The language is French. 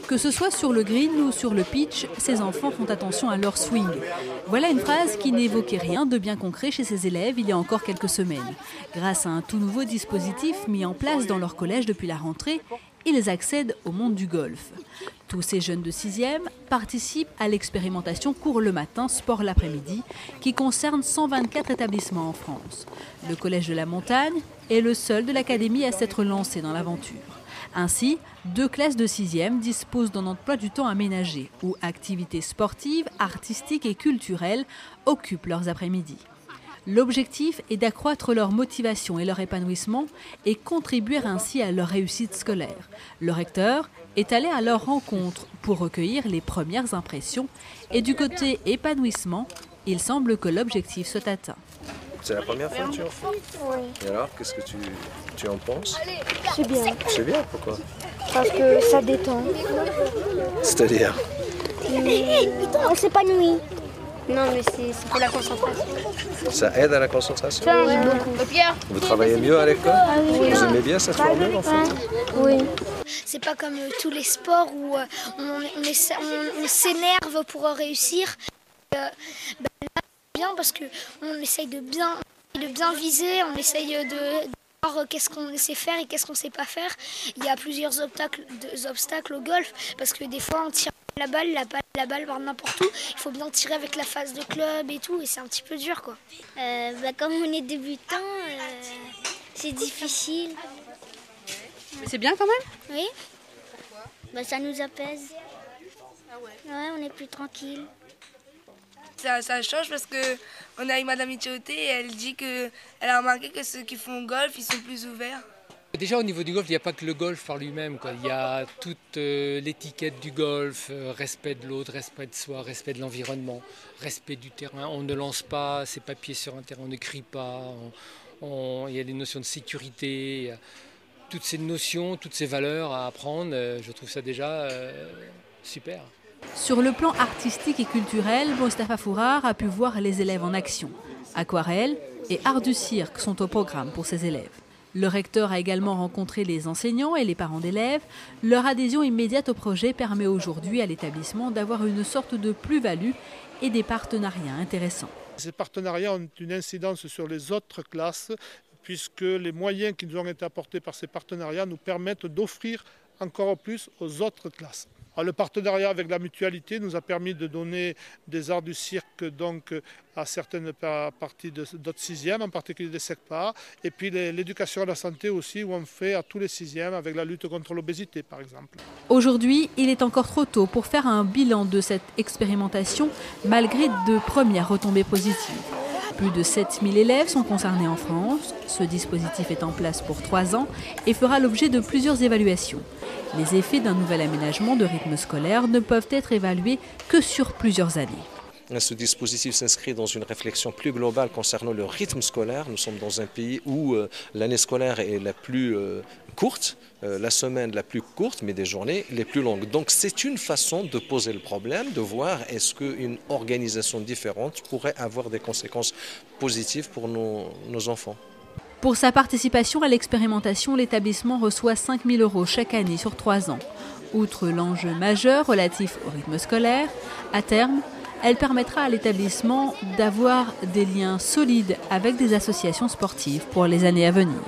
Que ce soit sur le green ou sur le pitch, ces enfants font attention à leur swing. Voilà une phrase qui n'évoquait rien de bien concret chez ces élèves il y a encore quelques semaines. Grâce à un tout nouveau dispositif mis en place dans leur collège depuis la rentrée, ils accèdent au monde du golf. Tous ces jeunes de 6e participent à l'expérimentation Cours le matin, sport l'après-midi, qui concerne 124 établissements en France. Le Collège de la Montagne est le seul de l'académie à s'être lancé dans l'aventure. Ainsi, 2 classes de 6e disposent d'un emploi du temps aménagé, où activités sportives, artistiques et culturelles occupent leurs après-midi. L'objectif est d'accroître leur motivation et leur épanouissement et contribuer ainsi à leur réussite scolaire. Le recteur est allé à leur rencontre pour recueillir les premières impressions et du côté épanouissement, il semble que l'objectif soit atteint. C'est la première fois que tu en fais? Oui. Et alors, qu'est-ce que tu en penses? C'est bien. C'est bien, pourquoi? Parce que ça détend. C'est-à-dire? On s'épanouit. Non, mais c'est pour la concentration. Ça aide à la concentration? Oui, beaucoup. Vous travaillez mieux à l'école? Oui. Vous aimez bien cette formule en fait? Oui. C'est pas comme tous les sports où on s'énerve pour réussir. Là, c'est bien parce qu'on essaye de bien viser, on essaye de voir qu'est-ce qu'on sait faire et qu'est-ce qu'on sait pas faire. Il y a plusieurs obstacles au golf parce que des fois on tire la balle par n'importe où. Il faut bien tirer avec la face de club et tout et c'est un petit peu dur quoi. Comme on est débutant, c'est difficile. Mais c'est bien quand même? Oui. Ça nous apaise. Ouais, on est plus tranquille. Ça change parce qu'on est avec Madame Itioté et elle dit qu'elle a remarqué que ceux qui font golf, ils sont plus ouverts. Déjà au niveau du golf, il n'y a pas que le golf par lui-même, quoi. Il y a toute l'étiquette du golf, respect de l'autre, respect de soi, respect de l'environnement, respect du terrain. On ne lance pas ses papiers sur un terrain, on ne crie pas, il y a des notions de sécurité. Toutes ces notions, toutes ces valeurs à apprendre, je trouve ça déjà super. Sur le plan artistique et culturel, Mostafa Fourar a pu voir les élèves en action. Aquarelle et art du cirque sont au programme pour ces élèves. Le recteur a également rencontré les enseignants et les parents d'élèves. Leur adhésion immédiate au projet permet aujourd'hui à l'établissement d'avoir une sorte de plus-value et des partenariats intéressants. Ces partenariats ont une incidence sur les autres classes puisque les moyens qui nous ont été apportés par ces partenariats nous permettent d'offrir encore plus aux autres classes. Alors, le partenariat avec la mutualité nous a permis de donner des arts du cirque donc, à certaines parties d'autres 6e, en particulier des SECPA, et puis l'éducation à la santé aussi, où on fait à tous les 6e avec la lutte contre l'obésité par exemple. Aujourd'hui, il est encore trop tôt pour faire un bilan de cette expérimentation, malgré de premières retombées positives. Plus de 7000 élèves sont concernés en France. Ce dispositif est en place pour 3 ans et fera l'objet de plusieurs évaluations. Les effets d'un nouvel aménagement de rythme scolaire ne peuvent être évalués que sur plusieurs années. Ce dispositif s'inscrit dans une réflexion plus globale concernant le rythme scolaire. Nous sommes dans un pays où l'année scolaire est la plus courte, la semaine la plus courte, mais des journées les plus longues. Donc c'est une façon de poser le problème, de voir est-ce qu'une organisation différente pourrait avoir des conséquences positives pour nos enfants. Pour sa participation à l'expérimentation, l'établissement reçoit 5 000 € chaque année sur 3 ans. Outre l'enjeu majeur relatif au rythme scolaire, à terme, elle permettra à l'établissement d'avoir des liens solides avec des associations sportives pour les années à venir.